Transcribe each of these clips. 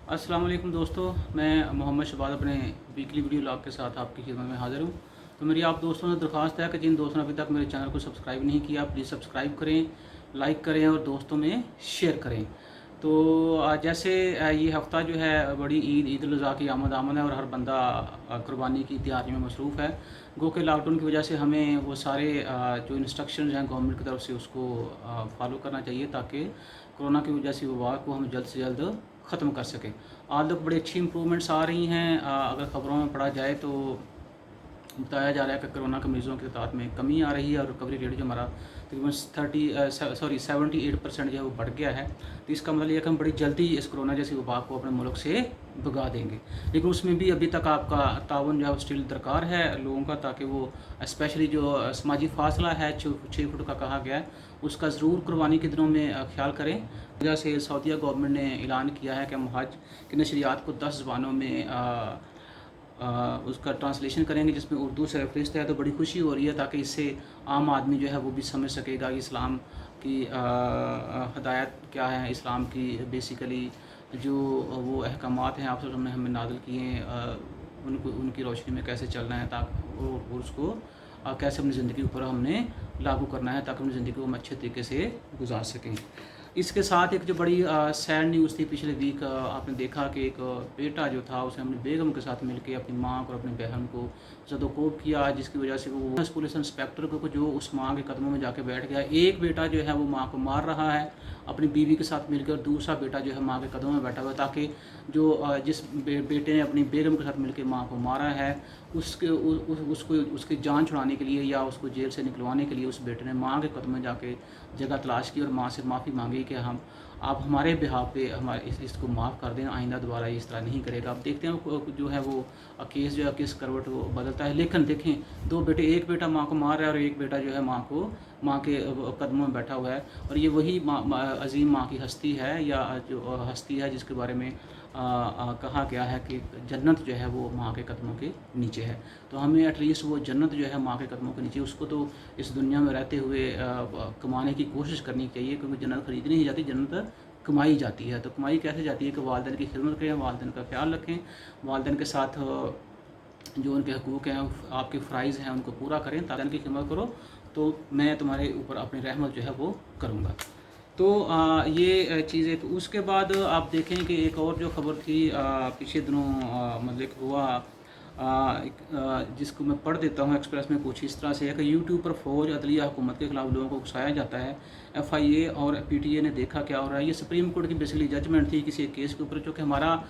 अस्सलाम वालेकुम दोस्तों, मैं मोहम्मद शबाद अपने वीकली वीडियो लॉग के साथ आपकी खिदमत में हाज़िर हूँ। तो मेरी आप दोस्तों से दरख्वास्त है कि जिन दोस्तों ने अभी तक मेरे चैनल को सब्सक्राइब नहीं किया, प्लीज़ सब्सक्राइब करें, लाइक करें और दोस्तों में शेयर करें। तो जैसे ये हफ़्ता जो है बड़ी ईद उल अज़हा की आमद है और हर बंदा कुर्बानी की तैयारी में मसरूफ़ है। गो के लॉकडाउन की वजह से हमें वो सारे जो इंस्ट्रक्शंस हैं गवर्नमेंट की तरफ से उसको फॉलो करना चाहिए, ताकि कोरोना की वजह से वबा को हम जल्द से जल्द ख़त्म कर सकें। आज तक बड़ी अच्छी इम्प्रूवमेंट्स आ रही हैं। अगर ख़बरों में पढ़ा जाए तो बताया जा रहा है कि कोरोना के मरीज़ों की तादाद में कमी आ रही है और रिकवरी रेट जो हमारा तकरीबन 78% जो है वो बढ़ गया है। तो इसका मतलब ये है कि हम बड़ी जल्दी इस कोरोना जैसी वबा को अपने मुल्क से भगा देंगे। लेकिन उसमें भी अभी तक आपका ताउन जो है वो स्टिल दरकार है लोगों का, ताकि वो स्पेशली जो समाजी फासला है 6 फुट का कहा गया है, उसका ज़रूर कुर्बानी के दिनों में ख्याल करें। वजह से सऊदीया गवर्नमेंट ने ऐलान किया है कि हम हज की नशरियात को 10 ज़बानों में उसका ट्रांसलेशन करेंगे, जिसमें उर्दू से फ़हरिस्त है। तो बड़ी खुशी हो रही है, ताकि इससे आम आदमी जो है वो भी समझ सकेगा कि इस्लाम की हदायत क्या है, इस्लाम की बेसिकली जो वो अहकामात हैं आप हमने हमें नाज़िल किए हैं, उनको उनकी रोशनी में कैसे चलना है, ताकि और उसको कैसे अपनी ज़िंदगी ऊपर हमने लागू करना है, ताकि अपनी ज़िंदगी को हम अच्छे तरीके से गुजार सकें। इसके साथ एक जो बड़ी सैड न्यूज़ थी पिछले वीक, आपने देखा कि एक बेटा जो था उसने अपनी बेगम के साथ मिलकर अपनी माँ और अपनी बहन को ज़दोकोब किया, जिसकी वजह से वो पुलिस इंस्पेक्टर को जो उस माँ के कदमों में जाके बैठ गया। एक बेटा जो है वो माँ को मार रहा है अपनी बीवी के साथ मिलकर, दूसरा बेटा जो है माँ के कदमों में बैठा हुआ है, ताकि जो जिस बेटे ने अपनी बेगम के साथ मिलकर माँ को मारा है उसके उसको उसकी जान छुड़ाने के लिए या उसको जेल से निकलवाने के लिए उस बेटे ने माँ के कदम में जाके जगह तलाश की और माँ से माफ़ी मांगी कि हम आप हमारे बिहाफ पे हमारे इसको माफ़ कर दें, आइंदा दोबारा इस तरह नहीं करेगा। अब देखते हैं जो है वो केस जो है किस करवट वो बदलता है। लेकिन देखें, दो बेटे, एक बेटा माँ को मार रहा है और एक बेटा जो है माँ के कदमों में बैठा हुआ है। और ये वही अजीम माँ की हस्ती है, या जो हस्ती है जिसके बारे में कहा गया है कि जन्नत जो है वो माँ के कदमों के नीचे है। तो हमें एटलीस्ट वो जन्नत जो है माँ के कदमों के नीचे, उसको तो इस दुनिया में रहते हुए कमाने की कोशिश करनी चाहिए, क्योंकि जन्नत खरीदनी नहीं जाती, जन्नत कमाई जाती है। तो कमाई कैसे जाती है कि वालिदैन की खिदमत करें, वालिदैन का ख्याल रखें, वालिदैन के साथ जो उनके हकूक़ हैं, आपके फ़राइज़ हैं, उनको पूरा करें। वालिदैन की खिदमत करो तो मैं तुम्हारे ऊपर अपनी रहमत जो है वो करूँगा। तो ये चीज़ें। तो उसके बाद आप देखें कि एक और जो ख़बर थी पिछले दिनों मतलब हुआ, जिसको मैं पढ़ देता हूँ एक्सप्रेस में, कुछ इस तरह से है कि यूट्यूब पर फ़ौज, अदलिया, हुकूमत के ख़िलाफ़ लोगों को उकसाया जाता है। FIA और PTA ने देखा क्या हो रहा है। ये सुप्रीम कोर्ट की बेसिकली जजमेंट थी किसी एक केस के ऊपर, जो कि हमारा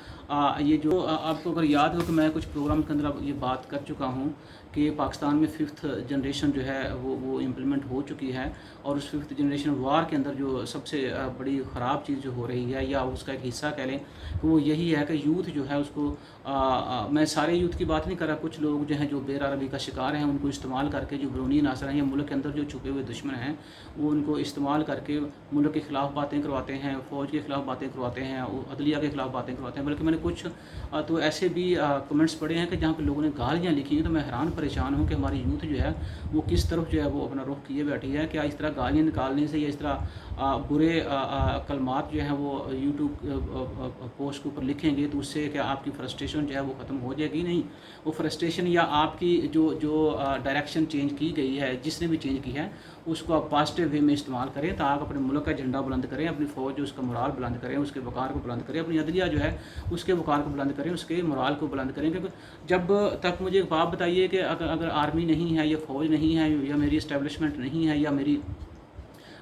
ये जो आपको अगर याद हो कि मैं कुछ प्रोग्राम के अंदर ये बात कर चुका हूँ कि पाकिस्तान में 5th जनरेशन जो है वो इम्प्लीमेंट हो चुकी है। और उस 5th जनरेशन वार के अंदर जो सबसे बड़ी ख़राब चीज़ जो हो रही है, या उसका एक हिस्सा कह लें, कि वो यही है कि यूथ जो है उसको मैं सारे यूथ की बात नहीं कर रहा, कुछ लोग जो हैं जो बेरारबी का शिकार हैं, उनको इस्तेमाल करके जो बैरूनी नासर हैं या मुल्क के अंदर जो छुपे हुए दुश्मन हैं, वो उनको इस्तेमाल करके मुल्क के ख़िलाफ़ बातें करवाते हैं, फ़ौज के ख़िलाफ़ बातें करवाते हैं, अदलिया के ख़िलाफ़ बातें करवाते हैं। बल्कि मैंने कुछ तो ऐसे भी कमेंट्स पढ़े हैं कि जहाँ पे लोगों ने गालियाँ लिखी हैं। तो मैं हैरान परेशान हूँ कि हमारी यूथ जो है वो किस तरफ जो है वो अपना रुख किए बैठी है। क्या इस तरह गालियाँ निकालने से या इस तरह बुरे कलमात जो हैं वो यूट्यूब पोस्ट के ऊपर लिखेंगे तो उससे क्या आपकी फ्रस्ट्रेशन जो है वो ख़त्म हो जाएगी? नहीं, वो फ्रस्ट्रेशन या आपकी जो जो डायरेक्शन चेंज की गई है, जिसने भी चेंज की है, उसको आप पॉजिटिव वे में इस्तेमाल करें, ताकि अपने मुल्क का झंडा बुलंद करें, अपनी फ़ौज जो उसका मोराल बुलंद करें, उसके वक़ार को बुलंद करें, अपनी अदलिया जो है उसके वक़ार को बुलंद करें, उसके मोराल को बुलंद करें। क्योंकि जब तक मुझे एक बात बताइए कि अगर आर्मी नहीं है या फ़ौज नहीं है या मेरी इस्टेब्लिशमेंट नहीं है या मेरी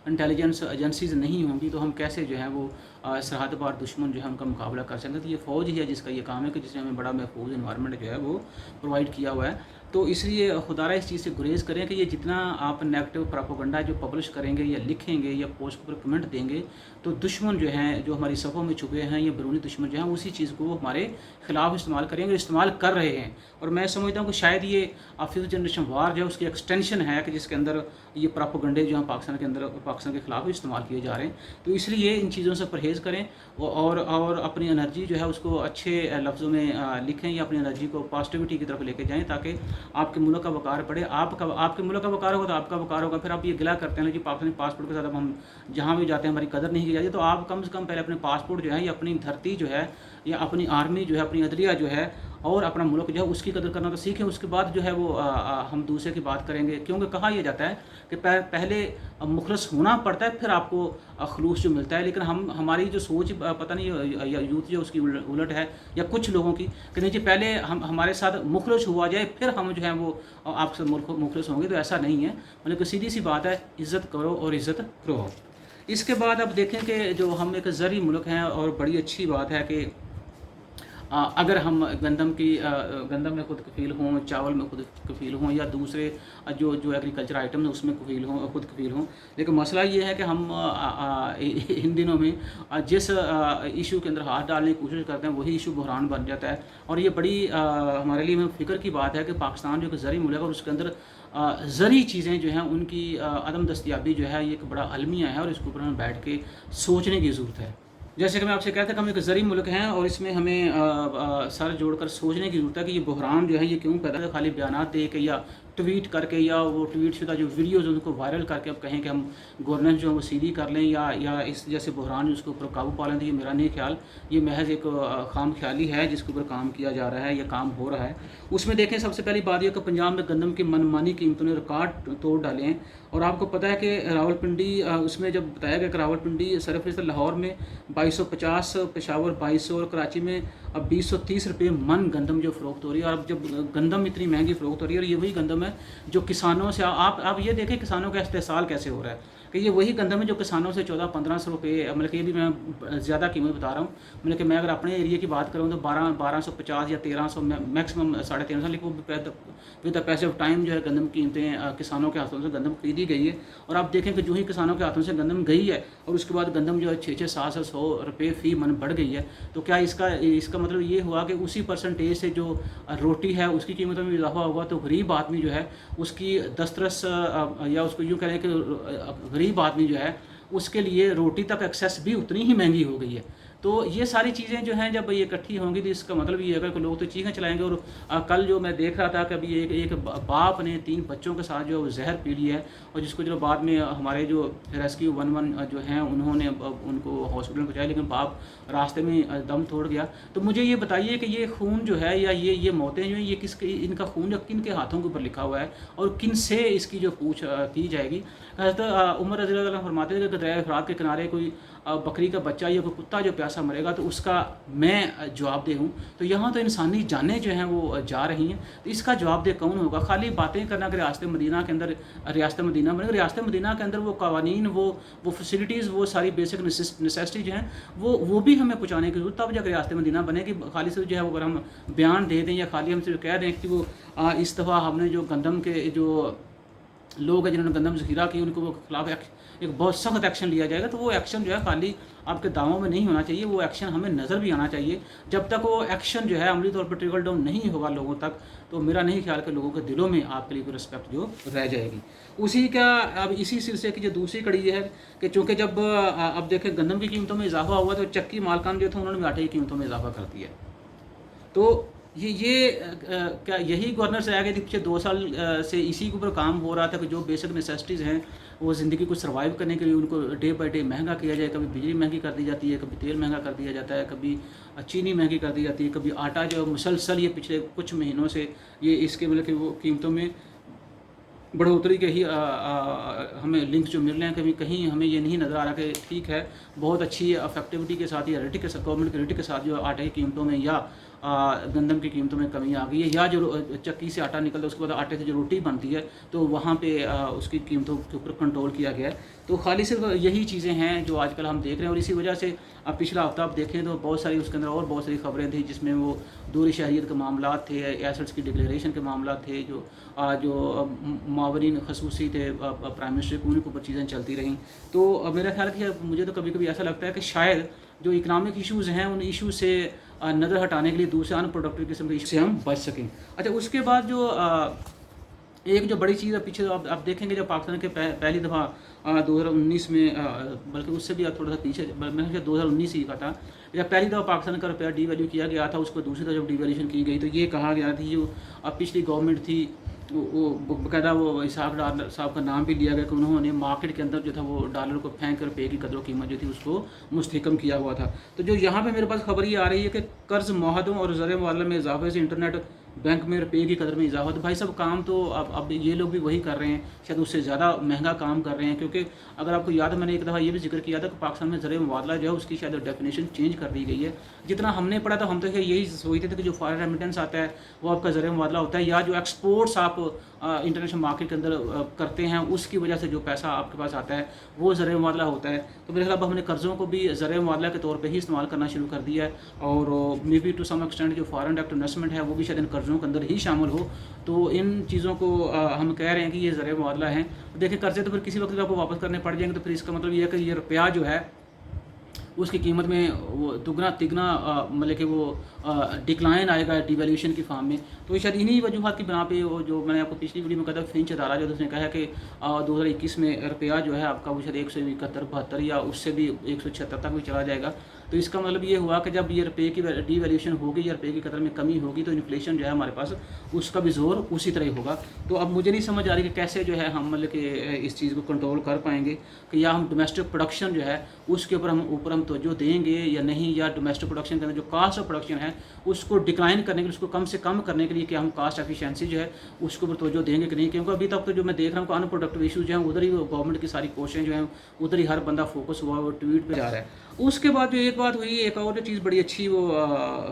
इंटेलिजेंस एजेंसीज़ नहीं होंगी, तो हम कैसे जो है वो सरहद पार दुश्मन जो है उनका मुकाबला कर सकते हैं? तो ये फ़ौज ही है जिसका ये काम है कि जिसने हमें बड़ा महफूज इन्वायरमेंट जो है वो प्रोवाइड किया हुआ है। तो इसलिए खुदारा इस चीज़ से गुरेज़ करें कि ये जितना आप नेगेटिव प्रोपेगेंडा जो पब्लिश करेंगे या लिखेंगे या पोस्ट पर कमेंट देंगे, तो दुश्मन जो हैं, जो हमारी सफ़ों में छुपे हैं, या बैरूनी दुश्मन जो हैं, उसी चीज़ को हमारे ख़िलाफ़ इस्तेमाल करेंगे, इस्तेमाल कर रहे हैं। और मैं समझता हूँ कि शायद ये 5th जनरेशन वार जो है उसकी एक्सटेंशन है, कि जिसके अंदर ये प्रोपेगेंडे जो हैं पाकिस्तान के अंदर पाकिस्तान के ख़िलाफ़ इस्तेमाल किए जा रहे हैं। तो इसलिए इन चीज़ों से परहेज़ ریز کریں اور اپنی انرجی جو ہے اس کو اچھے لفظوں میں لکھیں یا اپنی انرجی کو پازیٹیوٹی کی طرف لے کے جائیں تاکہ آپ کے ملک کا وقار پڑے. آپ کے ملک کا وقار ہوگا تو آپ کا وقار ہوگا. پھر آپ یہ گلا کرتے ہیں جی پاکستانی پاسپورٹ کے ساتھ اب ہم جہاں بھی جاتے ہیں ہماری قدر نہیں کی جاتی. تو آپ کم سے کم پہلے اپنے پاسپورٹ جو ہے یا اپنی دھرتی جو ہے یا اپنی آرمی جو ہے اپنی عدلیہ جو ہے اور اپنا ملک جو ہے اس کی قدر کرنا تو سیکھیں. اس کے بعد جو ہے وہ ہم دوسرے کی بات کریں گے. کیونکہ کہا یہ جاتا ہے کہ پہلے مخلص ہونا پڑتا ہے پھر آپ کو خلوص جو ملتا ہے. لیکن ہماری جو سوچ پتہ نہیں یوتھ جو اس کی الٹ ہے یا کچھ لوگوں کی کہ نہیں جی پہلے ہمارے ساتھ مخلص ہوا جائے پھر ہم جو ہیں وہ آپ سے مخلص ہوں گے. تو ایسا نہیں ہے. مطلب کہ سیدھی سی بات ہے, عزت کرو اور عزت رہو. اس کے بعد اب دیکھیں کہ جو ہم ایک زرعی ملک ہیں اور بڑی اچھی بات ہے کہ اگر ہم گندم میں خود کفیل ہوں, چاول میں خود کفیل ہوں یا دوسرے جو ایگریکلچر آئٹم ہیں اس میں خود کفیل ہوں. لیکن مسئلہ یہ ہے کہ ہم ان دنوں میں جس ایشو کے اندر ہاتھ ڈالنے کی کوشش کرتے ہیں وہی ایشو بحران بن جاتا ہے. اور یہ بڑی ہمارے لیے فکر کی بات ہے کہ پاکستان جو کہ زرعی ملک ہے اور اس کے اندر زرعی چیزیں جو ہیں ان کی عدم دستیابی جو ہے یہ ایک بڑا المیہ ہے اور اس کے اوپر ہمیں بیٹھ کے سوچنے کی ضرورت ہے. جیسے کہ میں آپ سے کہتا کہ ہم ایک زرعی ملک ہیں اور اس میں ہمیں سر جوڑ کر سوچنے کی ضرورت ہے کہ یہ بحران جو ہے یہ کیوں پیدا ہے. خالی بیانات دے کے یا ٹویٹ کر کے یا وہ ٹویٹ شدہ جو ویڈیوز ان کو وائرل کر کے اب کہیں کہ ہم گورننس جو ہے وہ سیدھی کر لیں یا اس جیسے بحران جو اس کے اوپر قابو پا لیں. تو یہ میرا نہیں خیال, یہ محض ایک خام خیالی ہے جس کے اوپر کام کیا جا رہا ہے یا کام ہو رہا ہے. اس میں دیکھیں سب سے پہلی بات یہ کہ پنجاب میں گندم کی منمانی قیمتوں نے ریکارڈ توڑ ڈالے ہیں. اور آپ کو پتہ ہے کہ راولپنڈی اس میں جب بتایا گیا کہ راولپنڈی سرفہرست لاہور میں 2250, پشاور 2200 اور کراچی میں اب 2030 روپے من گندم جو فروخت ہو رہی ہے. اور اب جب گندم اتنی مہنگی فروخت ہو رہی ہے اور یہ وہی گندم ہے جو کسانوں سے آپ یہ دیکھیں کسانوں کا استحصال کیسے ہو رہا ہے کہ یہ وہی گندم ہے جو کسانوں سے 1400-1500 روپے, مطلب کہ یہ بھی میں زیادہ قیمت بتا رہا ہوں. مطلب کہ میں اگر اپنے ایریے کی بات کروں تو 1250 یا 1300 میکسیمم 1350, لیکن وہ with the pace of time جو ہے گندم کی قیمتیں کسانوں کے ہاتھوں سے گندم خریدی گئی ہے. اور آپ دیکھیں کہ جو ہی کسانوں کے ہاتھوں سے گندم گئی ہے اور اس کے بعد گندم جو ہے 600-700 روپے فی من بڑھ گئی ہے. تو کیا اس کا مطلب یہ ہوا کہ اسی پرسنٹیج سے جو روٹی ہے اس کی قیمتوں میں اضافہ ہوگا تو غریب آدمی جو ہے اس کی دسترس یا اس کو یوں کہیں کہ غریب آدمی جو ہے اس کے لیے روٹی تک ایکسیس بھی اتنی ہی مہنگی ہو گئی ہے. تو یہ ساری چیزیں جو ہیں جب یہ اکٹھی ہوں گی تو اس کا مطلب یہ ہے کہ لوگ تو چیخیں چلائیں گے. اور کل جو میں دیکھ رہا تھا کہ ابھی ایک باپ نے 3 بچوں کے ساتھ جو زہر پی لی ہے اور جس کو جو بعد میں ہمارے جو ریسکیو 11 جو ہیں انہوں نے ان کو ہاسپٹل پہنچایا لیکن باپ راستے میں دم توڑ گیا. تو مجھے یہ بتائیے کہ یہ خون جو ہے یا یہ موتیں جو ہیں یہ ان کا خون کن کے ہاتھوں کے اوپر لکھا ہوا ہے اور کن سے اس کی جو پوچھ کی جائے گی. حضرت عمر رضی اللہ عنہ فرماتے تھے کہ دریائے فرات کے کنارے کوئی بکری کا بچہ یا کوئی کتا جو پیاسا مرے گا تو اس کا میں جواب دہ ہوں. تو یہاں تو انسانی جانیں جو ہیں وہ جا رہی ہیں. تو اس کا جواب دہ کون ہوگا؟ خالی باتیں کرنا کہ ریاست مدینہ کے اندر ریاست مدینہ بنے گا. ریاست مدینہ کے اندر وہ قوانین وہ فیسلٹیز وہ ساری بیسک نیسیسٹی جو ہیں وہ بھی ہمیں پہنچانے کی ضرورت تب جا کے ریاست مدینہ بنے گی. خالی صرف جو ہے وہ اگر ہم بیان دے دیں یا خالی ہم صرف کہہ دیں کہ وہ اس دفعہ ہم نے جو گندم کے جو لوگ ہیں جنہوں نے گندم ذخیرہ کی ان کو خلاف ایک بہت سخت ایکشن لیا جائے گا. تو وہ ایکشن جو ہے خالی آپ کے دعووں میں نہیں ہونا چاہیے, وہ ایکشن ہمیں نظر بھی آنا چاہیے. جب تک وہ ایکشن جو ہے عملی طور پر ٹریکل ڈاؤن نہیں ہوگا لوگوں تک تو میرا نہیں خیال کہ لوگوں کے دلوں میں آپ کے لیے کوئی رسپیکٹ جو رہ جائے گی. اسی سلسلے کی جو دوسری کڑی یہ ہے کہ چونکہ جب اب دیکھیں گندم کی قیمتوں میں اضافہ ہوا تو چکی مالکان جو تھے انہوں نے آٹے کی قیمتوں میں اضافہ کر دیا. تو یہ کیا یہی گورنر سے آیا کہ پچھلے 2 سال سے اسی کے اوپر کام ہو رہا تھا کہ جو بیسک نیسیسٹیز ہیں وہ زندگی کو سروائیو کرنے کے لیے ان کو ڈے بائی ڈے مہنگا کیا جائے. کبھی بجلی مہنگی کر دی جاتی ہے, کبھی تیل مہنگا کر دیا جاتا ہے, کبھی چینی مہنگی کر دی جاتی ہے, کبھی آٹا جو مسلسل یہ پچھلے کچھ مہینوں سے یہ اس کے مطلب کہ وہ قیمتوں میں بڑھوتری کے ہی ہمیں لنکس جو مل رہے ہیں. کبھی کہیں ہمیں یہ نہیں نظر آ رہا کہ ٹھیک ہے بہت اچھی افیکٹیوٹی کے ساتھ یا ریٹی کے ساتھ گورنمنٹ کی ریٹی کے ساتھ جو آٹے کی قیمتوں میں یا گندم کی قیمتوں میں کمی آ گئی ہے یا جو چکی سے آٹا نکلتا ہے اس کے بعد آٹے سے جو روٹی بنتی ہے تو وہاں پہ اس کی قیمتوں کے اوپر کنٹرول کیا گیا ہے. تو خالی صرف یہی چیزیں ہیں جو آج کل ہم دیکھ رہے ہیں. اور اسی وجہ سے اب پچھلا ہفتہ آپ دیکھیں تو بہت ساری اس کے اندر اور بہت ساری خبریں تھیں جس میں وہ دوری شہریت کے معاملات تھے, ایسٹس کی ڈکلیریشن کے معاملات تھے, جو معاونین خصوصی تھے پرائم منسٹر کو ان کے اوپر چیزیں چلتی رہیں. تو میرا خیال ہے کہ مجھے تو کبھی کبھی ایسا لگتا ہے کہ شاید جو اکنامک ایشوز ہیں ان ایشوز سے نظر ہٹانے کے لیے دوسرے ان پروڈکٹیو قسم کے ایشو سے ہم بچ سکیں. اچھا اس کے بعد جو एक जो बड़ी चीज़ है पीछे आप देखेंगे जब पाकिस्तान के पहली दफ़ा 2019 में बल्कि उससे भी थोड़ा सा पीछे मैं 2019 ही का था, जब पहली दफ़ा पाकिस्तान का रुपया डीवैल्यू किया गया था, उसको दूसरी दफ़ा जब डीवैल्यूशन की गई तो ये कहा गया था जो अब पिछली गवर्नमेंट थी वो बाकायदा वो इसहाक डार साहब का नाम भी लिया गया कि उन्होंने मार्केट के अंदर जो था वो डॉलर को फेंक कर रुपये की कदर कीमत जो थी उसको मुस्तहकम किया हुआ था। तो जो यहाँ पे मेरे पास खबर ये आ रही है कि कर्ज मुआहदों और ज़र मुआवजा में इजाफे से इंटरनेट बैंक में रुपये की कदर में इजाफा, तो भाई सब काम तो अब ये लोग भी वही कर रहे हैं, शायद उससे ज़्यादा महंगा काम कर रहे हैं। क्योंकि अगर आपको याद है मैंने एक दफ़ा ये भी जिक्र किया था कि पाकिस्तान में ज़र मुआवजा जो है उसकी शायद डेफिनेशन चेंज कर दी गई है। जितना हमने पढ़ा था हम तो यही सोचते थे कि जो फॉरेन रेमिटेंस आता है वो आपका ज़र मुआवजा होता है, या जो एक्सपोर्ट्स आप इंटरनेशनल मार्केट के अंदर करते हैं उसकी वजह से जो पैसा आपके पास आता है वो ज़र मुआवजा होता है। तो मेरे ख्याल अब हमने कर्ज़ों को भी ज़र मुआवजा के तौर पे ही इस्तेमाल करना शुरू कर दिया है, और may be to some extent जो फॉरेन डायरेक्ट इन्वेस्टमेंट है वो भी शायद इन कर्ज़ों के अंदर ही शामिल हो। तो इन चीज़ों को हम कह रहे हैं कि ये ज़र मुआवजा हैं। देखिए कर्ज़े तो फिर किसी वक्त आपको वापस करने पड़ जाएंगे, तो फिर इसका मतलब ये है कि ये रुपया जो है उसकी कीमत में वो दुगना तिगना मतलब कि वो डिक्लाइन आएगा डिवैल्यूएशन की फॉर्म में। तो शायद इन्हीं वजूहत की बना पे वो जो मैंने आपको पिछली वीडियो में कहा था फिंच अदारा जो उसने कहा है कि 2021 में रुपया जो है आपका वो शायद 171-72 या उससे भी 176 तक भी चला जाएगा। तो इसका मतलब ये हुआ कि जब ये रुपये की डिवैल्यूएशन होगी या रुपये की कदर में कमी होगी तो इन्फ्लेशन जो है हमारे पास उसका भी जोर उसी तरह होगा। तो अब मुझे नहीं समझ आ रही कि कैसे जो है हम मतलब कि इस चीज़ को कंट्रोल कर पाएंगे, कि या हम डोमेस्टिक प्रोडक्शन जो है उसके ऊपर हम तवज्जो देंगे या नहीं, या डोमेस्टिक प्रोडक्शन के अंदर जो कास्ट ऑफ प्रोडक्शन है उसको डिक्लाइन करने के लिए, उसको कम से कम करने के लिए कि हम कास्ट एफिशिएंसी जो है उसके ऊपर तवज्जो देंगे कि नहीं। क्योंकि अभी तक तो जो मैं देख रहा हूँ अनप्रोडक्टिव इशूज़ जो हैं उधर ही गवर्नमेंट की सारी कोशिशें जो हैं उधर ही हर बंदा फोकस हुआ वो ट्वीट पे जा रहा है। उसके बाद जो एक बात हुई, एक और जो चीज़ बड़ी अच्छी वो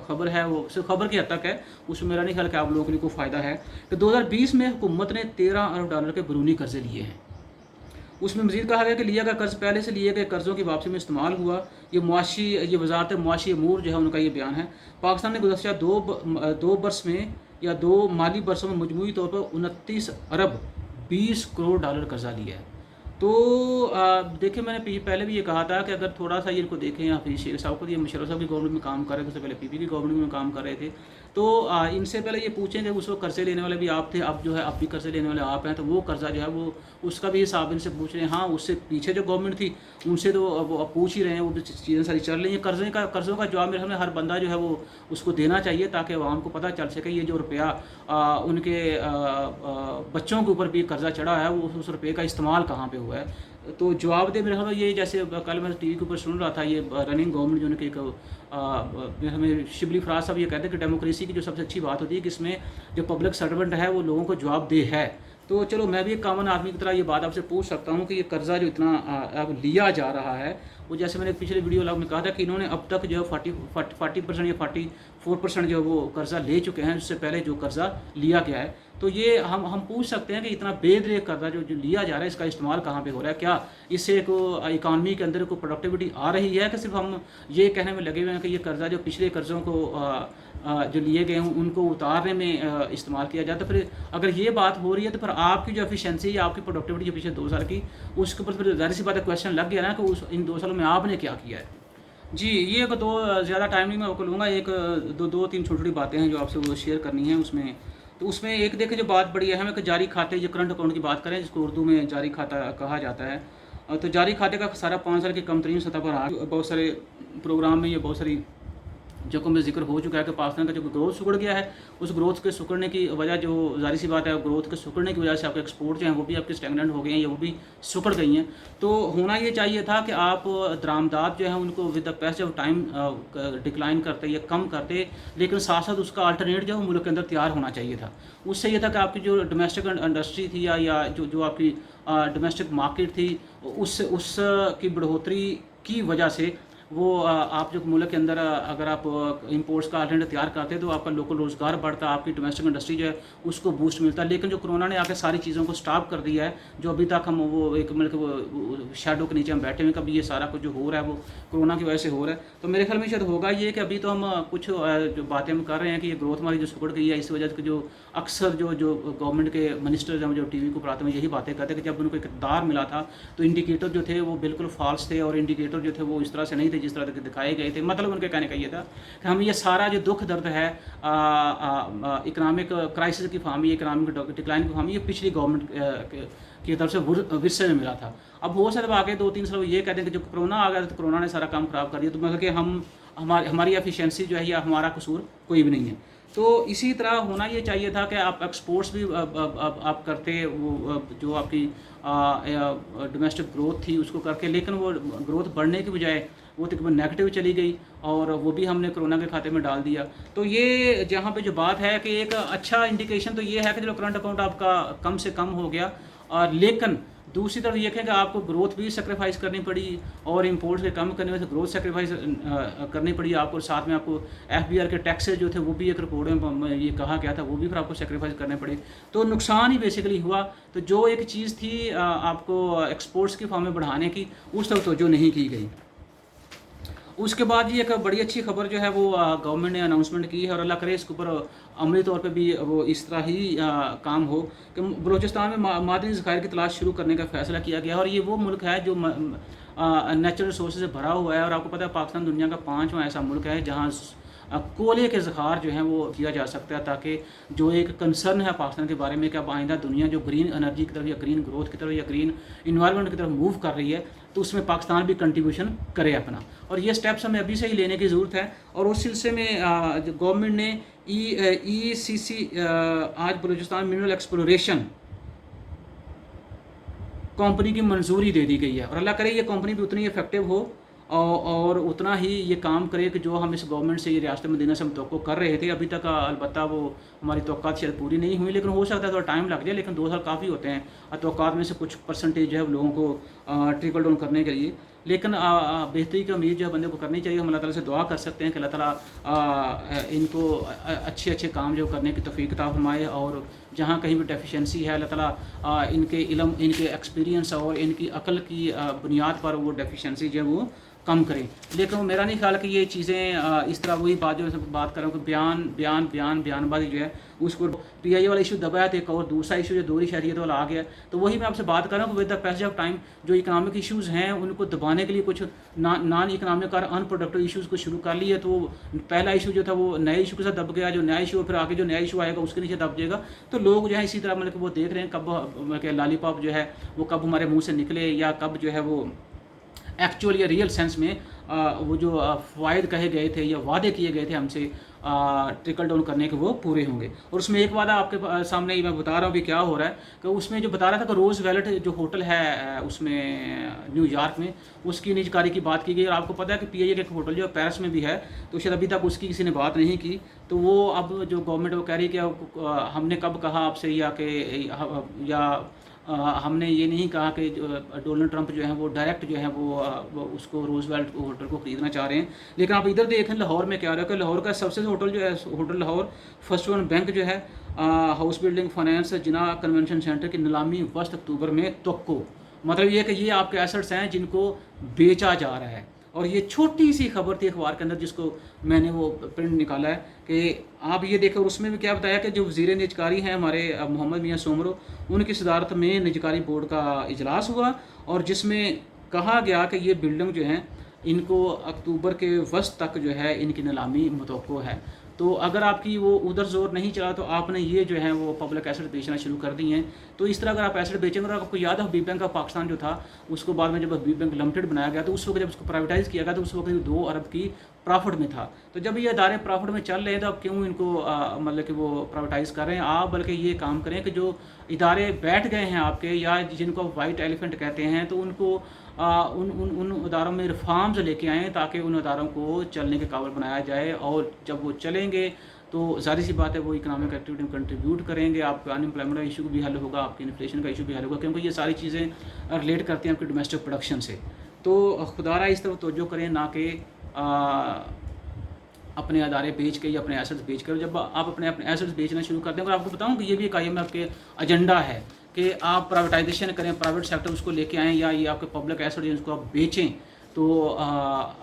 खबर है, वो सिर्फ खबर की हद तक है, उसमें मेरा नहीं ख्याल कि आप लोगों के लिए कोई फ़ायदा है, कि 2020 में हुकूमत ने 13 अरब डॉलर के बैरूनी कर्जे लिए हैं। उसमें मज़ीद कहा गया कि लिया गया कर्ज़ पहले से लिए गए कर्ज़ों की वापसी में इस्तेमाल हुआ। ये वजारत मुआशी अमूर जो है उनका ये बयान है। पाकिस्तान ने गुज़श्ता दो बरस में या 2 माली बरसों में मजमूई तौर पर 29 अरब 20 करोड़ डॉलर कर्जा लिया है। तो देखिए मैंने पहले भी ये कहा था कि अगर थोड़ा सा ये इनको देखें, या फिर शेख साहब को, ये मुशर्रफ साहब की गवर्नमेंट में काम कर रहे थे, उससे पहले पीपी की गवर्नमेंट में काम कर रहे थे, तो इनसे पहले ये पूछें कि उस वक्त कर्जे लेने वाले भी आप थे, अब जो है अब भी कर्जे लेने वाले आप हैं, तो वो कर्जा जो है वो उसका भी हिसाब इनसे पूछ रहे हैं। हाँ, उससे पीछे जो गवर्नमेंट थी उनसे तो वो अब पूछ ही रहे हैं, वो भी चीज़ें सारी चल रही हैं। कर्ज़ों का जवाब मेरे सामने हर बंदा जो है वो उसको देना चाहिए, ताकि आवाम को पता चल सके ये जो रुपया उनके बच्चों के ऊपर भी कर्जा चढ़ा है वो उस रुपये का इस्तेमाल कहाँ पे हुआ है। तो जवाब दे मेरे ख्याल ये, जैसे कल मैं टीवी के ऊपर सुन रहा था, ये रनिंग गवर्नमेंट जो उनके एक हमें शिबली फराज साहब ये कहते हैं कि डेमोक्रेसी की जो सबसे अच्छी बात होती है कि इसमें जो पब्लिक सर्वेंट है वो लोगों को जवाब दे है। तो चलो मैं भी एक कॉमन आदमी की तरह ये बात आपसे पूछ सकता हूँ कि ये कर्जा जो इतना अब लिया जा रहा है, वो जैसे मैंने पिछले वीडियो में कहा था कि इन्होंने अब तक जो है 40% या 44% जो वो कर्जा ले चुके हैं उससे पहले जो कर्जा लिया गया है। तो ये हम पूछ सकते हैं कि इतना बेदरेक कर्जा जो लिया जा रहा है इसका इस्तेमाल कहाँ पे हो रहा है? क्या इससे इकानमी के अंदर कोई प्रोडक्टिविटी आ रही है, कि सिर्फ हम ये कहने में लगे हुए हैं कि ये कर्जा जो पिछले कर्ज़ों को जो लिए गए हैं उनको उतारने में इस्तेमाल किया जाता है? फिर अगर ये बात हो रही है तो फिर आपकी जो एफिशिएंसी या आपकी प्रोडक्टिविटी जो पिछले 2 साल की, उसके ऊपर फिर ज़ाहिर सी बात है क्वेश्चन लग गया ना कि इन 2 सालों में आपने क्या किया है। जी, ये एक दो ज़्यादा टाइम नहीं मैं आपको लूँगा, एक दो तीन छोटी-छोटी बातें हैं जो आपसे वो शेयर करनी है उसमें। तो उसमें एक देखें जो बात बड़ी अहम है कि जारी खाते, जो करंट अकाउंट की बात करें जिसको उर्दू में जारी खाता कहा जाता है। तो जारी खाते का सारा 5 साल की कम तरीन सतह पर आ बहुत सारे प्रोग्राम में ये बहुत सारी जगहों में जिक्र हो चुका है कि पाकिस्तान का जो ग्रोथ सुकड़ गया है, उस ग्रोथ के सुकड़ने की वजह जो ज़ाहिर सी बात है ग्रोथ के सुकड़ने की वजह से आपके एक्सपोर्ट जो हैं वो भी आपके स्टैगनेंट हो गए हैं या वो भी सुकड़ गई हैं। तो होना ये चाहिए था कि आप दरामदात जो है उनको with the passage of time decline करते या कम करते, लेकिन साथ साथ उसका अल्टरनेट जो मुल्क के अंदर तैयार होना चाहिए था। उससे ये था कि आपकी जो डोमेस्टिक इंडस्ट्री थी या जो आपकी डोमेस्टिक मार्केट थी उस की बढ़ोतरी की वजह से वो आप जो मुल्क के अंदर अगर आप इंपोर्ट्स का अल्टरनेटिव तैयार करते तो आपका लोकल रोज़गार बढ़ता, आपकी डोमेस्टिक इंडस्ट्री जो है उसको बूस्ट मिलता। लेकिन जो कोरोना ने आके सारी चीज़ों को स्टॉप कर दिया है, जो अभी तक हम वो एक मतलब वो शैडो के नीचे हम बैठे हुए, कभी ये सारा कुछ जो हो रहा है वो कोरोना की वजह से हो रहा है। तो मेरे ख्याल में शायद होगा ये कि अभी तो हम कुछ जो बातें हम कर रहे हैं कि ये ग्रोथ हमारी जो सुकड़ गई है, इस वजह से जो अक्सर जो गवर्नमेंट के मिनिस्टर्स हैं जो टी वी को पढ़ाते हैं यही बातें करते हैं कि जब उनको इकतदार मिला था तो इंडिकेटर जो थे वो बिल्कुल फॉल्स थे, और इंडिकेटर जो थे वो इस तरह से नहीं थे जिस तरह के दिखाए गए थे। मतलब उनके कहने का ये था कि हम ये सारा जो दुख दर्द है इकनॉमिक क्राइसिस की फार्मी, इकनॉमिक डिक्लाइन की फार्मी, ये पिछली गवर्नमेंट की तरफ से विरसे में मिला था। अब हो सकता है आगे 2-3 साल ये कहते हैं कि जो कोरोना आ गया तो कोरोना ने सारा काम ख़राब कर दिया, तो मैं कि हमारी एफिशिएंसी जो है या हमारा कसूर कोई भी नहीं है। तो इसी तरह होना ये चाहिए था कि आप एक्सपोर्ट्स भी आप करते, वो जो आपकी डोमेस्टिक ग्रोथ थी उसको करके, लेकिन वो ग्रोथ बढ़ने की बजाय वो तकरीबन नेगेटिव चली गई और वो भी हमने कोरोना के खाते में डाल दिया। तो ये जहाँ पे जो बात है कि एक अच्छा इंडिकेशन तो ये है कि जो करंट अकाउंट आपका कम से कम हो गया, और लेकिन दूसरी तरफ ये है कि आपको ग्रोथ भी सेक्रीफाइस करनी पड़ी और इंपोर्ट्स के कम करने में ग्रोथ सेक्रीफाइस करनी पड़ी आपको। साथ में आपको FBR के टैक्सेस जो थे वो भी एक रिपोर्ट में ये कहा गया था, वो भी फिर आपको सेक्रीफाइस करने पड़े। तो नुकसान ही बेसिकली हुआ। तो जो एक चीज़ थी आपको एक्सपोर्ट्स की फॉर्म में बढ़ाने की, उस तक तो जो नहीं की गई। उसके बाद ये एक बड़ी अच्छी खबर जो है वो गवर्नमेंट ने अनाउंसमेंट की है, और अल्लाह करे इसके ऊपर अमली तौर पे भी वो इस तरह ही काम हो कि बलूचिस्तान में मादनी ज़खायर की तलाश शुरू करने का फ़ैसला किया गया। और ये वो मुल्क है जो नेचुरल रिसोर्स से भरा हुआ है, और आपको पता है पाकिस्तान दुनिया का 5वां ऐसा मुल्क है जहाँ कोयले के ज़खार जो हैं वो किया जा सकता है, ताकि जो एक कंसर्न है पाकिस्तान के बारे में कि अब आइंदा दुनिया जो ग्रीन एनर्जी की तरफ या ग्रीन ग्रोथ की तरफ या ग्रीन इन्वायरमेंट की तरफ मूव कर रही है, तो उसमें पाकिस्तान भी कंट्रीब्यूशन करे अपना। और ये स्टेप्स हमें अभी से ही लेने की ज़रूरत है। और उस सिलसिले में गवर्नमेंट ने ECC आज बलूचिस्तान मिनरल एक्सप्लोरेशन कंपनी की मंजूरी दे दी गई है, और अल्लाह करे ये कंपनी भी उतनी इफेक्टिव हो और उतना ही ये काम करे कि जो हम इस गवर्नमेंट से ये रियासत मदीना से हम तवक्को कर रहे थे। अभी तक अलबत्ता वो हमारी तवक्कात शायद पूरी नहीं हुई, लेकिन हो सकता है थोड़ा टाइम लग जाए, लेकिन 2 साल काफ़ी होते हैं तवक्कात में से कुछ परसेंटेज जो है लोगों को ट्रिकल डाउन करने के लिए। लेकिन बेहतरी की उम्मीद जो है बंदे को करनी चाहिए। हम अल्लाह ताला से दुआ कर सकते हैं कि अल्लाह ताला इनको अच्छे काम जो करने की तौफीक अता फरमाए, और जहाँ कहीं भी डेफिशिएंसी है अल्लाह ताला इनके इल्म, इनके एक्सपीरियंस और इनकी अकल की बुनियाद पर वो डेफिशिएंसी जो है वो कम करें। लेकिन मेरा नहीं ख्याल कि ये चीज़ें इस तरह वही बात जो बात कर रहा हूँ कि बयानबाजी जो है उसको PIA वाला इशू दबाया था, एक और दूसरा इशू जो दोहरी शहरियत वाला आ गया। तो वही मैं आपसे बात कर रहा हूँ कि with the passage of time जो इकनॉमिक इशूज़ हैं उनको दबाने के लिए कुछ नॉन इकनॉमिक और अनप्रोडक्टिव इशूज़ को शुरू कर लिए। तो पहला इशू जो था वो नए इशू के साथ दब गया, जो नया इशू फिर आगे जो नया इशू आएगा उसके नीचे दब जाएगा। तो लोग जो है इसी तरह मतलब वो देख रहे हैं कब लॉलीपॉप जो है वो कब हमारे मुँह से निकले, या कब जो है वो एक्चुअल या रियल सेंस में वो जो फ़वाइद कहे गए थे या वादे किए गए थे हमसे ट्रिकल डाउन करने के वो पूरे होंगे। और उसमें एक वादा आपके सामने ही मैं बता रहा हूँ कि क्या हो रहा है कि उसमें जो बता रहा था कि रोज़ वैलेट जो होटल है उसमें न्यूयॉर्क में, उसकी निजकारी की बात की गई। और आपको पता है कि PIA का एक होटल जो पेरिस में भी है, तो शायद अभी तक उसकी किसी ने बात नहीं की। तो वो अब जो गवर्नमेंट वो कह रही है कि हमने कब कहा आपसे या हमने ये नहीं कहा कि डोनाल्ड ट्रंप जो है वो डायरेक्ट जो है वो उसको रोजवेल्ट होटल को ख़रीदना चाह रहे हैं। लेकिन आप इधर देखें लाहौर में क्या हो रहा है कि लाहौर का सबसे होटल जो है hotel Lahore first one bank जो है हाउस बिल्डिंग फाइनेंस जिना कन्वेंशन सेंटर की नीलामी 1 अक्टूबर में तवक्को। मतलब ये कि ये आपके एसेट्स हैं जिनको बेचा जा रहा है। और ये छोटी सी खबर थी अखबार के अंदर जिसको मैंने वो प्रिंट निकाला है कि आप ये देखो। उसमें भी क्या बताया कि जो वज़ीर निजकारी हैं हमारे मोहम्मद मियां सोमरो, उनकी सदारत में निजकारी बोर्ड का इजलास हुआ, और जिसमें कहा गया कि ये बिल्डिंग जो है इनको अक्टूबर के वस्त तक जो है इनकी नीलामी मुतवक्को है। तो अगर आपकी वो उधर जोर नहीं चला तो आपने ये जो है वो पब्लिक एसेट बेचना शुरू कर दी हैं। तो इस तरह अगर आप एसेट बेचेंगे, और आपको याद है हबीब बैंक ऑफ पाकिस्तान जो था उसको बाद में जब हबीब बैंक लिमिटेड बनाया गया तो उस वक्त जब उसको प्राइवेटाइज़ किया गया तो उस वक्त 2 अरब की प्रॉफिट में था। तो जब ये अदारे प्रॉफिट में चल रहे हैं तो अब क्यों इनको मतलब कि वो प्राइवेटाइज़ कर रहे हैं। आप बल्कि ये काम करें कि जो इदारे बैठ गए हैं आपके या जिनको वाइट एलिफेंट कहते हैं, तो उनको उन अदारों में रिफॉर्म्स लेके आएँ ताकि उन अदारों को चलने के काबिल बनाया जाए। और जब वो चलेंगे तो ज़ाहिर सी बात है वो इकनॉमिक एक्टिविटी में कंट्रीब्यूट करेंगे, आपका अनएम्प्लॉयमेंट का इशू भी हल होगा, आपकी इन्फ्लेशन का इशू भी हल होगा, क्योंकि ये सारी चीज़ें रिलेट करती हैं आपकी डोमेस्टिक प्रोडक्शन से। तो खुदारा इस तरफ तवज्जो करें, ना कि अपने अदारे बेच के या अपने एसेट्स बेच कर। जब आप अपने एसेट्स बेचना शुरू करते हैं, और आपको बताऊँ कि ये भी एक IMF के एजेंडा है कि आप प्राइवेटाइजेशन करें, प्राइवेट सेक्टर उसको लेके आएँ, या ये आपके पब्लिक एसेट जिसको आप बेचें। तो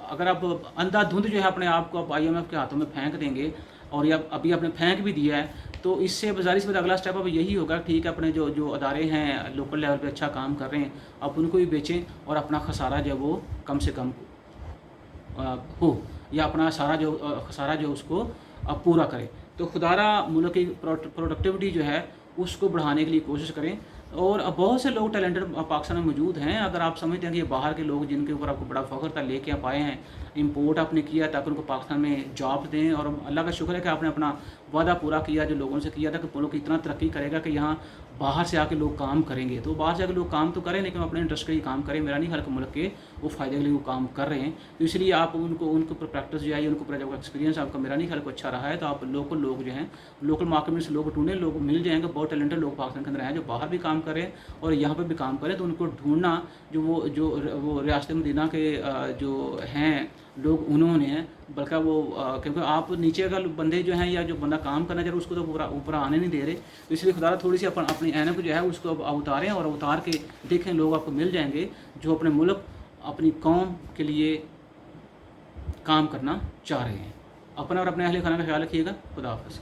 अगर आप अंधाधुंध जो है अपने आप को आप IMF के हाथों में फेंक देंगे, और या अभी आपने फेंक भी दिया है, तो इससे ज़ाहिर सी बात अगला स्टेप अब यही होगा, ठीक है अपने जो अदारे हैं लोकल लेवल पे अच्छा काम कर रहे हैं आप उनको भी बेचें और अपना खसारा जो है वो कम से कम ہو یا اپنا خسارہ جو اس کو پورا کرے. تو خدارہ ملک کی پروڈکٹیوٹی جو ہے اس کو بڑھانے کے لیے کوشش کریں. اور اب بہت سے لوگ ٹیلنٹڈ پاکستان میں موجود ہیں. اگر آپ سمجھتے ہیں کہ یہ باہر کے لوگ جن کے اوپر آپ کو بڑا فخر تھا لے کے آپ آئے ہیں, امپورٹ آپ نے کیا تاکہ ان کو پاکستان میں جاب دیں, اور اللہ کا شکر ہے کہ آپ نے اپنا وعدہ پورا کیا جو لوگوں سے کیا تھا کہ ملک اتنا ترقی کرے گا کہ یہاں باہر سے آ کے لوگ کام کریں گے. تو باہر سے آ کے لوگ کام تو کریں لیکن اپنے انٹرسٹ کے لیے کام کریں. میرا نہیں خیال کہ ملک کے وہ فائدے کے لیے وہ کام کر رہے ہیں. تو اس لیے آپ ان کو پریکٹس جو ہے, ان کو جب ایکسپیرینس آپ کا میرا نہیں خیال کو اچھا رہا ہے, تو آپ لوکل لوگ جو ہیں لوکل مارکیٹ میں سے لوگ ڈھونڈیں. لوگ مل جائیں گے, بہت ٹیلنٹڈ لوگ پاکستان کے اندر ہیں جو باہر بھی کام کریں اور یہاں پہ بھی کام کریں. تو ان کو ڈھونڈنا جو ریاست مدینہ کے جو ہیں لوگ انہوں نے, بلکہ وہ کیونکہ آپ نیچے کا بندے جو ہیں یا جو بندہ کام کرنا چاہ رہے اس کو تو اوپر آنے نہیں دے رہے. تو اس لیے خدا تھوڑی سی اپنی اینک جو ہے اس کو اتاریں اور اتار کے دیکھیں, لوگ آپ کو مل جائیں گے جو اپنے ملک اپنی قوم کے لیے کام کرنا چاہ رہے ہیں. اپنا اور اپنے اہل خانہ کا خیال رکھیے گا. خدا حافظ.